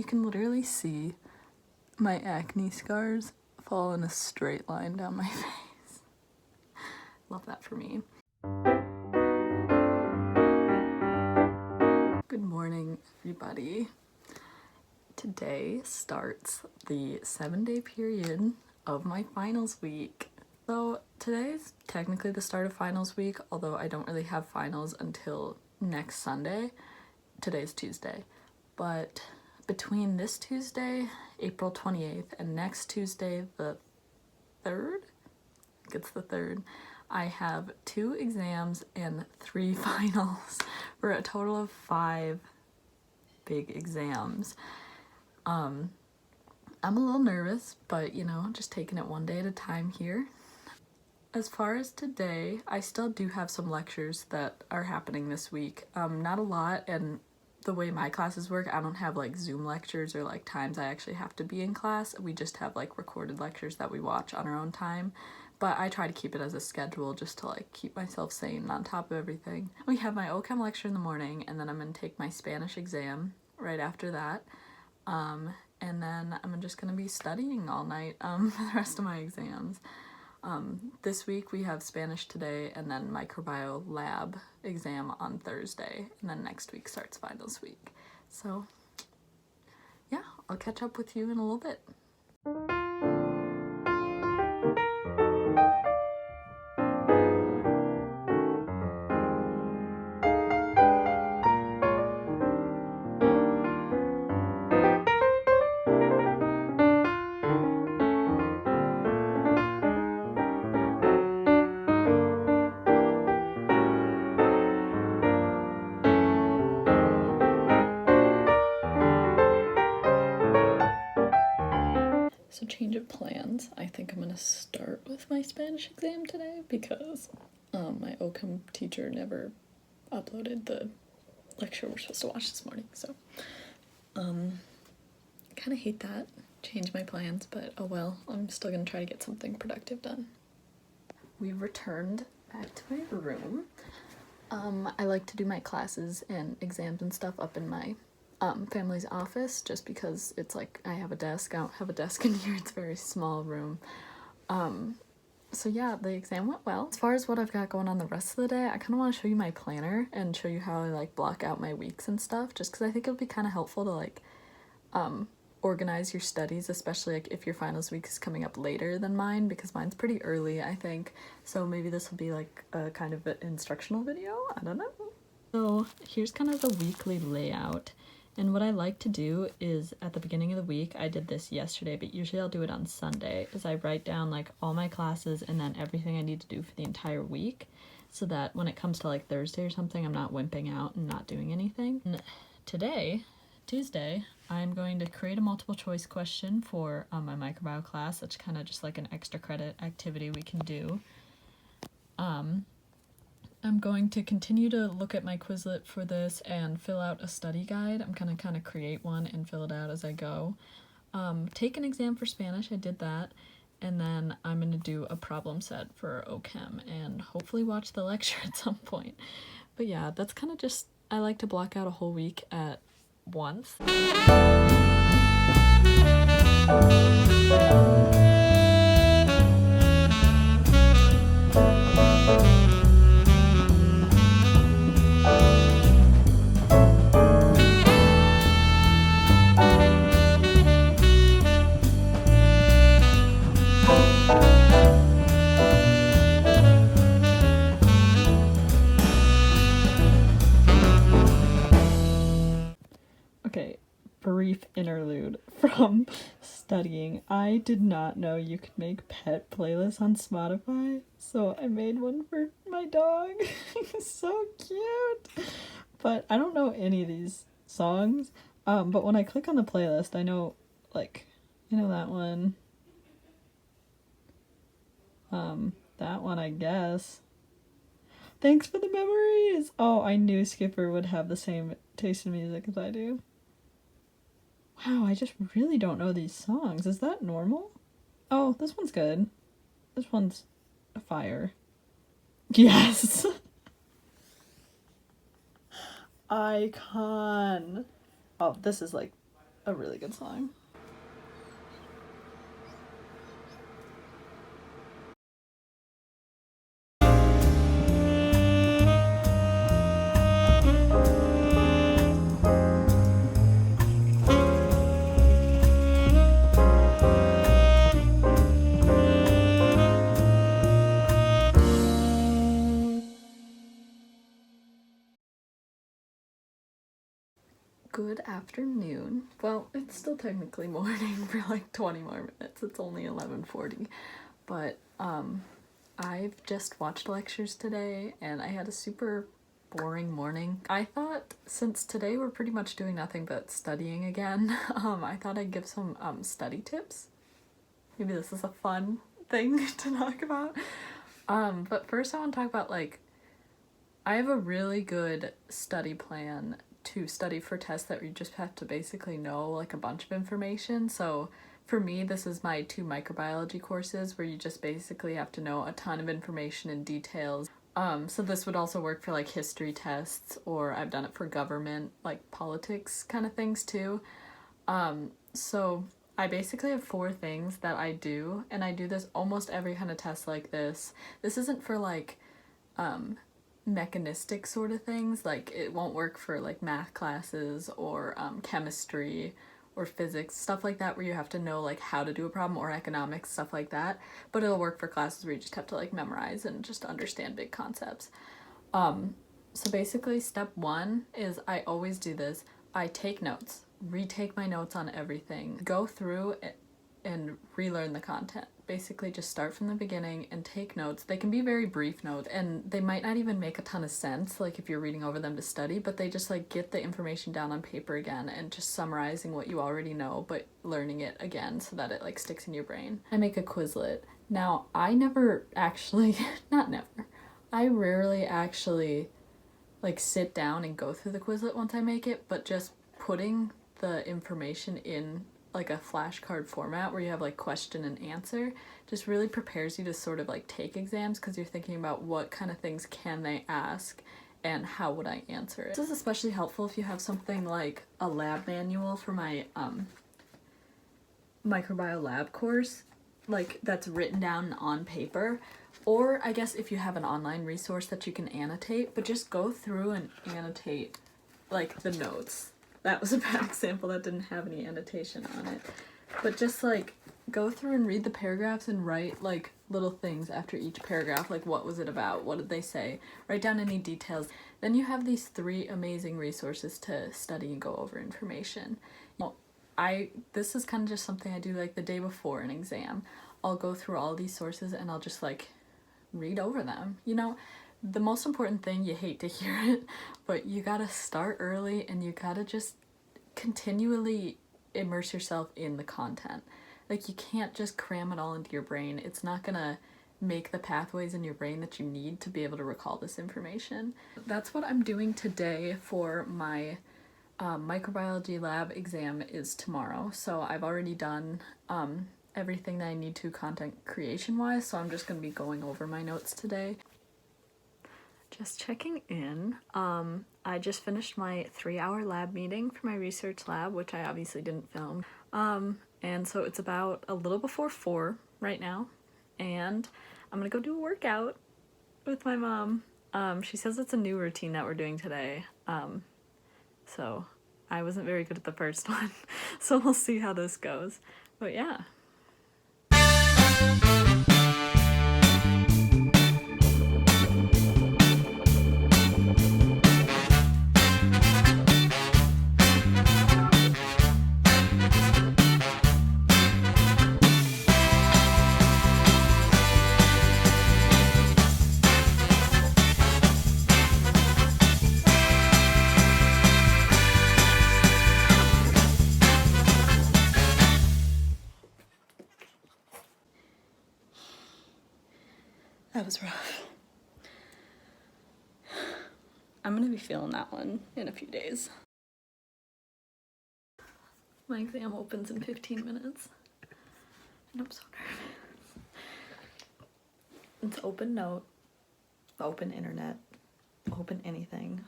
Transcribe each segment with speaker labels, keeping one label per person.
Speaker 1: You can literally see my acne scars fall in a straight line down my face. Love that for me. Good morning, everybody. Today starts the 7-day period of my finals week. So today's technically the start of finals week, although I don't really have finals until next Sunday. Today's Tuesday. But between this Tuesday, April 28th, and next Tuesday, the 3rd, I think it's the 3rd, I have 2 exams and 3 finals for a total of 5 big exams. I'm a little nervous, but you know, just taking it one day at a time here. As far as today, I still do have some lectures that are happening this week. Not a lot, and the way my classes work, I don't have like Zoom lectures or like times I actually have to be in class. We just have like recorded lectures that we watch on our own time. But I try to keep it as a schedule just to like keep myself sane on top of everything. We have my OChem lecture in the morning, and then I'm gonna take my Spanish exam right after that. And then I'm just gonna be studying all night for the rest of my exams. This week we have Spanish today, and then microbiome lab exam on Thursday, and then next week starts finals week. So yeah, I'll catch up with you in a little bit. So change of plans. I think I'm gonna start with my Spanish exam today because my OChem teacher never uploaded the lecture we're supposed to watch this morning. So kind of hate that. Change my plans, but oh well. I'm still gonna try to get something productive done. We've returned back to my room. I like to do my classes and exams and stuff up in my family's office, just because it's like I have a desk. I don't have a desk in here. It's a very small room. So yeah, the exam went well. As far as what I've got going on the rest of the day, I kind of want to show you my planner and show you how I like block out my weeks and stuff, just because I think it would be kind of helpful to like organize your studies, especially like if your finals week is coming up later than mine, because mine's pretty early, I think. So maybe this will be like a kind of an instructional video. I don't know. So here's kind of the weekly layout. And what I like to do is at the beginning of the week, I did this yesterday, but usually I'll do it on Sunday, is I write down like all my classes and then everything I need to do for the entire week, so that when it comes to like Thursday or something, I'm not wimping out and not doing anything. And today, Tuesday, I'm going to create a multiple choice question for my microbiome class. That's kind of just like an extra credit activity we can do. I'm going to continue to look at my Quizlet for this and fill out a study guide. I'm gonna kind of create one and fill it out as I go. Take an exam for Spanish, I did that, and then I'm gonna do a problem set for OChem and hopefully watch the lecture at some point. But yeah, that's kind of just, I like to block out a whole week at once. Okay, brief interlude from studying. I did not know you could make pet playlists on Spotify, so I made one for my dog. So cute! But I don't know any of these songs, but when I click on the playlist, I know, like, you know that one? That one, I guess. Thanks for the memories! Oh, I knew Skipper would have the same taste in music as I do. Wow, I just really don't know these songs. Is that normal? Oh, this one's good. This one's a fire. Yes! Icon! Oh, this is like a really good song. Good afternoon. Well, it's still technically morning for like 20 more minutes. It's only 11:40. But I've just watched lectures today and I had a super boring morning. I thought since today we're pretty much doing nothing but studying again, I thought I'd give some study tips. Maybe this is a fun thing to talk about. But first I want to talk about I have a really good study plan to study for tests that you just have to basically know like a bunch of information. So for me, this is my 2 microbiology courses where you just basically have to know a ton of information and details. So this would also work for like history tests, or I've done it for government, like politics kind of things too. So I basically have 4 things that I do, and I do this almost every kind of test like this. This isn't for like mechanistic sort of things, like it won't work for like math classes or chemistry or physics, stuff like that where you have to know like how to do a problem, or economics, stuff like that, but it'll work for classes where you just have to like memorize and just understand big concepts. So basically step 1 is, I always do this, I take notes, retake my notes on everything, go through it and relearn the content. Basically just start from the beginning and take notes. They can be very brief notes and they might not even make a ton of sense like if you're reading over them to study, but they just like get the information down on paper again and just summarizing what you already know but learning it again so that it like sticks in your brain. I make a Quizlet. Now I never actually not never, I rarely actually like sit down and go through the Quizlet once I make it, but just putting the information in like a flashcard format where you have like question and answer just really prepares you to sort of like take exams, because you're thinking about what kind of things can they ask and how would I answer it. This is especially helpful if you have something like a lab manual for my microbiome lab course, like that's written down on paper, or I guess if you have an online resource that you can annotate, but just go through and annotate like the notes. That was a bad example, that didn't have any annotation on it. But just like go through and read the paragraphs and write like little things after each paragraph, like what was it about, what did they say, write down any details. Then you have these 3 amazing resources to study and go over information. Well, this is kind of just something I do like the day before an exam. I'll go through all these sources and I'll just like read over them. You know, the most important thing, you hate to hear it, but you gotta start early and you gotta just continually immerse yourself in the content. Like you can't just cram it all into your brain. It's not gonna make the pathways in your brain that you need to be able to recall this information. That's what I'm doing today for my microbiology lab exam is tomorrow. So I've already done everything that I need to content creation wise, so I'm just gonna be going over my notes today. Just checking in. I just finished my 3-hour lab meeting for my research lab, which I obviously didn't film. And so it's about a little before 4 right now, and I'm gonna go do a workout with my mom. She says it's a new routine that we're doing today. So I wasn't very good at the first one, so we'll see how this goes. But yeah. That was rough. I'm gonna be feeling that one in a few days. My exam opens in 15 minutes. And I'm so nervous. It's open note, open internet, open anything.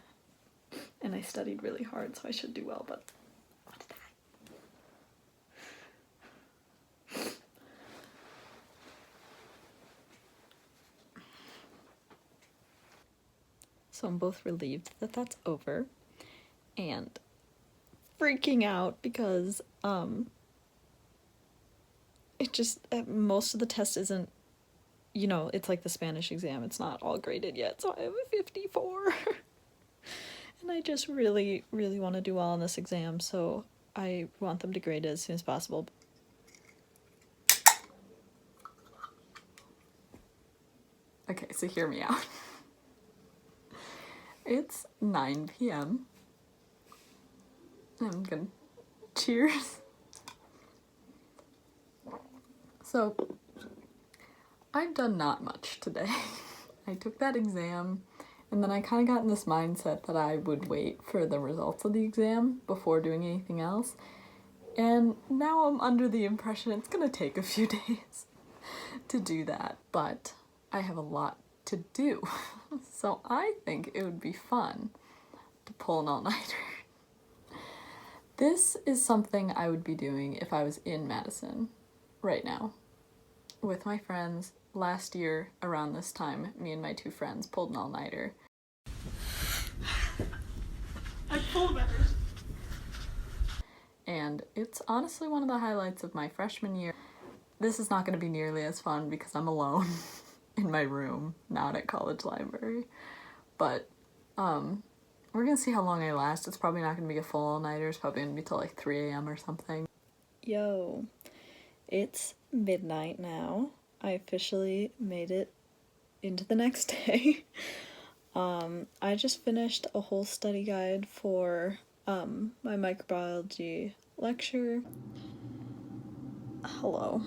Speaker 1: And I studied really hard, so I should do well, but what did so I'm both relieved that that's over and freaking out because it just most of the test isn't, you know, it's like the Spanish exam, it's not all graded yet, so I have a 54. And I just really want to do well on this exam, so I want them to grade it as soon as possible. Okay, so hear me out. It's 9 p.m. I'm gonna cheers. So, I've done not much today. I took that exam, and then I kind of got in this mindset that I would wait for the results of the exam before doing anything else. And now I'm under the impression it's gonna take a few days to do that. But I have a lot to do. So I think it would be fun to pull an all-nighter. This is something I would be doing if I was in Madison right now with my friends. Last year, around this time, me and my two friends pulled an all-nighter. I pulled better. And it's honestly one of the highlights of my freshman year. This is not going to be nearly as fun because I'm alone in my room, not at college library. But we're going to see how long I last. It's probably not going to be a full all-nighter. It's probably going to be till like 3 a.m. or something. Yo, it's midnight now. I officially made it into the next day. I just finished a whole study guide for my microbiology lecture. Hello.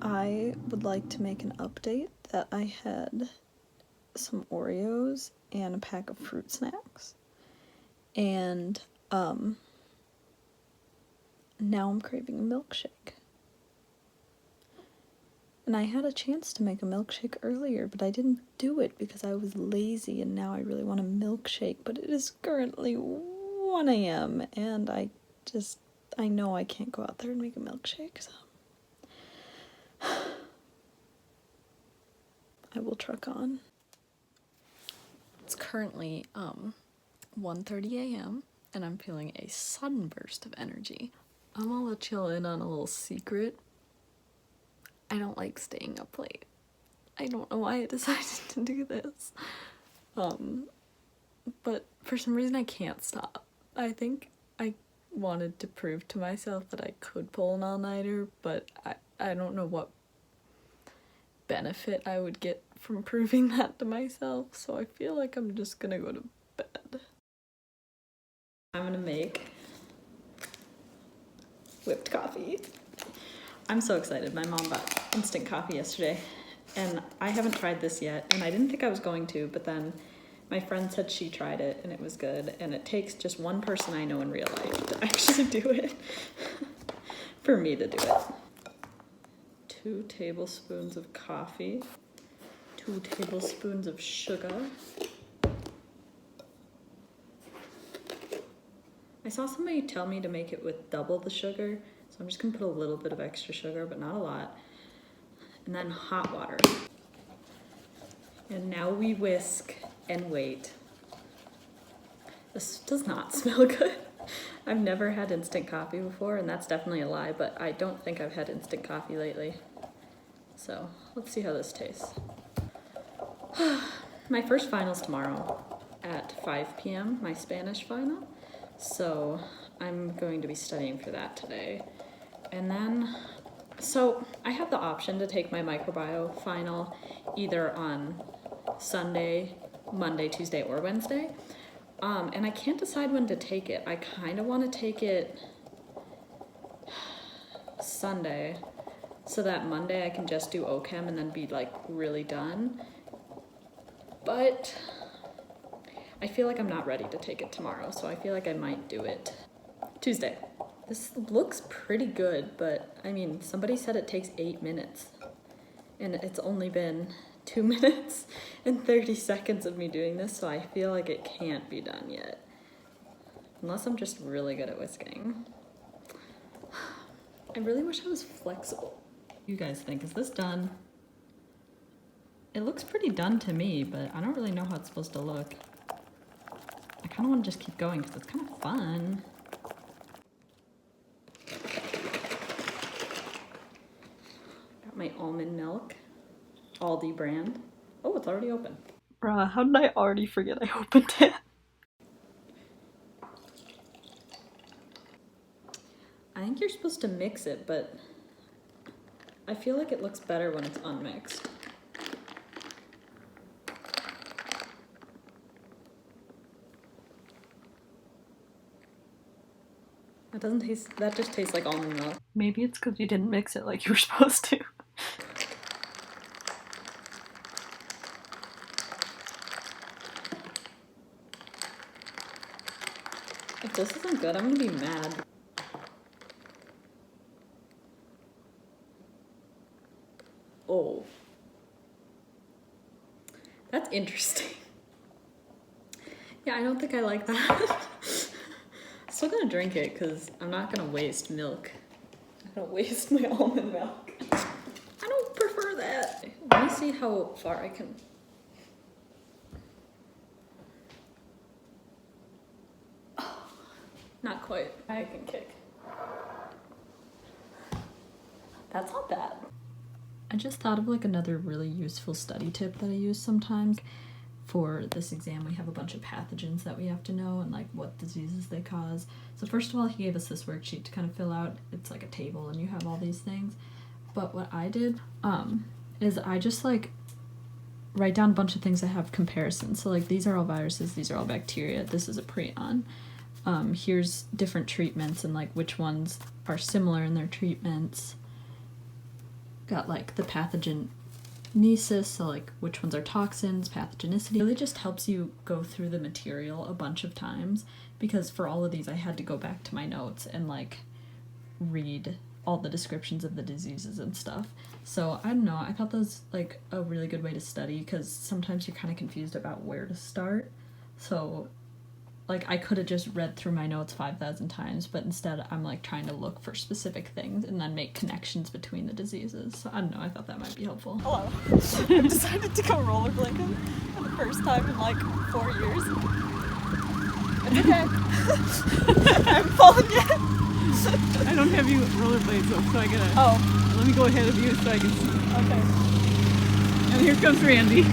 Speaker 1: I would like to make an update that I had some Oreos and a pack of fruit snacks. And now I'm craving a milkshake. And I had a chance to make a milkshake earlier, but I didn't do it because I was lazy, and now I really want a milkshake, but it is currently 1 a.m. and I know I can't go out there and make a milkshake, so I will truck on. It's currently 1:30 a.m. and I'm feeling a sudden burst of energy. I'm gonna let y'all in on a little secret. I don't like staying up late. I don't know why I decided to do this. But for some reason I can't stop. I think I wanted to prove to myself that I could pull an all-nighter, but I don't know what benefit I would get from proving that to myself, so I feel like I'm just gonna go to bed. I'm gonna make whipped coffee. I'm so excited. My mom bought instant coffee yesterday, and I haven't tried this yet, and I didn't think I was going to, but then my friend said she tried it and it was good, and it takes just one person I know in real life to actually do it for me to do it. 2 tablespoons of coffee, 2 tablespoons of sugar. I saw somebody tell me to make it with double the sugar, so I'm just gonna put a little bit of extra sugar, but not a lot. And then hot water. And now we whisk and wait. This does not smell good. I've never had instant coffee before, and that's definitely a lie, but I don't think I've had instant coffee lately. So let's see how this tastes. My first final's tomorrow at 5 p.m., my Spanish final. So I'm going to be studying for that today. And then, so I have the option to take my microbiome final either on Sunday, Monday, Tuesday, or Wednesday. And I can't decide when to take it. I kind of want to take it Sunday so that Monday I can just do OChem and then be like really done. But I feel like I'm not ready to take it tomorrow, so I feel like I might do it Tuesday. This looks pretty good, but I mean, somebody said it takes 8 minutes, and it's only been 2 minutes and 30 seconds of me doing this, so I feel like it can't be done yet. Unless I'm just really good at whisking. I really wish I was flexible. You guys think, is this done? It looks pretty done to me, but I don't really know how it's supposed to look. I kind of want to just keep going because it's kind of fun. Got my almond milk, Aldi brand. Oh, it's already open. Bruh, how did I already forget I opened it? I think you're supposed to mix it, but I feel like it looks better when it's unmixed. It doesn't taste, that just tastes like almond milk. Maybe it's because you didn't mix it like you were supposed to. If this isn't good, I'm gonna be mad. Oh. That's interesting. Yeah, I don't think I like that. Still gonna drink it because I'm not gonna waste milk. I'm gonna waste my almond milk. I don't prefer that. Let me see how far I can. Oh, not quite. I can kick. That's not bad. I just thought of like another really useful study tip that I use sometimes. For this exam, we have a bunch of pathogens that we have to know and like what diseases they cause. So first of all, he gave us this worksheet to kind of fill out. It's like a table and you have all these things. But what I did is I just like write down a bunch of things that have comparisons. So like these are all viruses, these are all bacteria, this is a prion. Here's different treatments and like which ones are similar in their treatments. Got like the pathogenesis, so like which ones are toxins, pathogenicity. It really just helps you go through the material a bunch of times because for all of these I had to go back to my notes and like read all the descriptions of the diseases and stuff. So I don't know, I thought that was like a really good way to study because sometimes you're kind of confused about where to start. So like I could have just read through my notes 5,000 times, but instead I'm like trying to look for specific things and then make connections between the diseases. So I don't know, I thought that might be helpful. Hello. I decided to go rollerblading for the first time in like 4 years. It's okay. I haven't fallen yet.
Speaker 2: I don't have you rollerblades though, so I gotta.
Speaker 1: Oh.
Speaker 2: Let me go ahead of you so I can see.
Speaker 1: Okay.
Speaker 2: And here comes Randy.
Speaker 1: He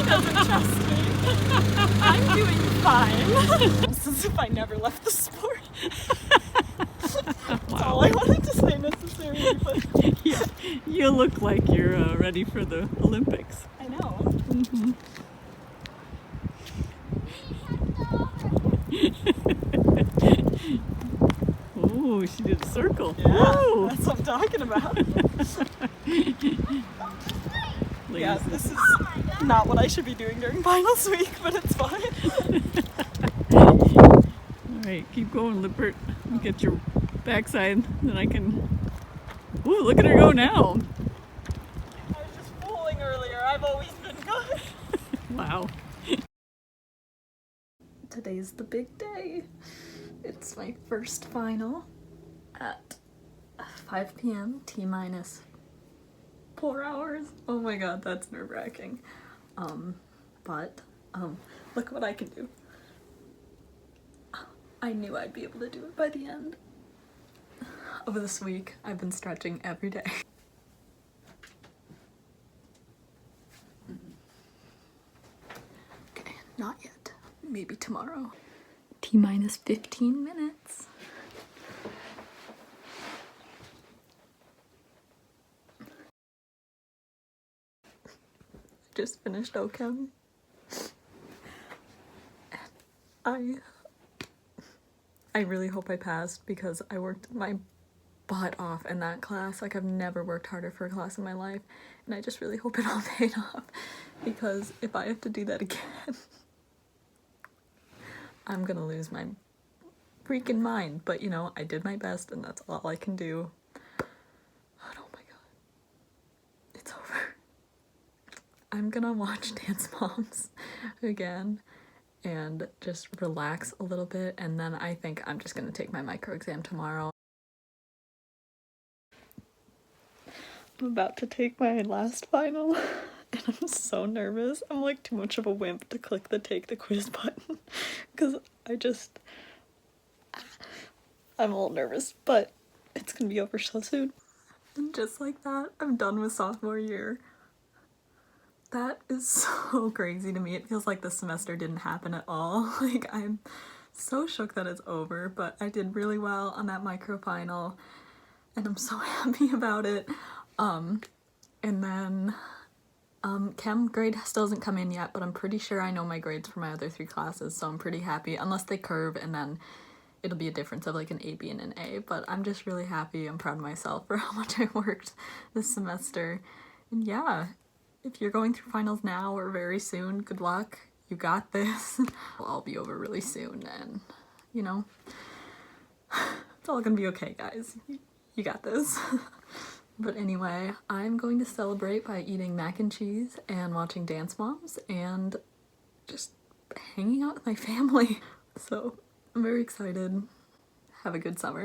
Speaker 1: doesn't trust me. I'm doing fine. It's as if I never left the sport. That's
Speaker 2: Wow.
Speaker 1: all I wanted to say necessarily, but
Speaker 2: Yeah, you look like you're ready for the Olympics.
Speaker 1: I know.
Speaker 2: Mm-hmm. Oh, she did a circle.
Speaker 1: Yeah,
Speaker 2: Whoa.
Speaker 1: that's what I'm talking about. Yeah, this is not what I should be doing during finals week, but it's fine.
Speaker 2: Alright, keep going, Lippert. Get your backside, then I can... Ooh, look at her go now.
Speaker 1: I was just fooling earlier. I've always been good.
Speaker 2: Wow.
Speaker 1: Today's the big day. It's my first final at 5 p.m. T-minus 4 hours. Oh my god, that's nerve-wracking. But look what I can do. I knew I'd be able to do it by the end. Over this week, I've been stretching every day. Okay, not yet. Maybe tomorrow. T-minus 15 minutes. Just finished OChem. I really hope I passed because I worked my butt off in that class. Like I've never worked harder for a class in my life, and I just really hope it all paid off because if I have to do that again, I'm gonna lose my freaking mind. But you know, I did my best and that's all I can do. Oh my god. It's over. I'm gonna watch Dance Moms again and just relax a little bit, and then I think I'm just gonna take my micro exam tomorrow. I'm about to take my last final and I'm so nervous. I'm like too much of a wimp to click the take the quiz button because I'm a little nervous, but it's gonna be over so soon. And just like that, I'm done with sophomore year. That is so crazy to me. It feels like the semester didn't happen at all. Like, I'm so shook that it's over, but I did really well on that micro final and I'm so happy about it. And then chem grade still hasn't come in yet, but I'm pretty sure I know my grades for my other 3 classes, so I'm pretty happy, unless they curve and then it'll be a difference of like an A, B, and an A, but I'm just really happy. I'm proud of myself for how much I worked this semester. And yeah, if you're going through finals now or very soon, good luck. You got this. It'll all be over really soon and, you know, it's all gonna be okay, guys. You got this. But anyway, I'm going to celebrate by eating mac and cheese and watching Dance Moms and just hanging out with my family. So I'm very excited. Have a good summer.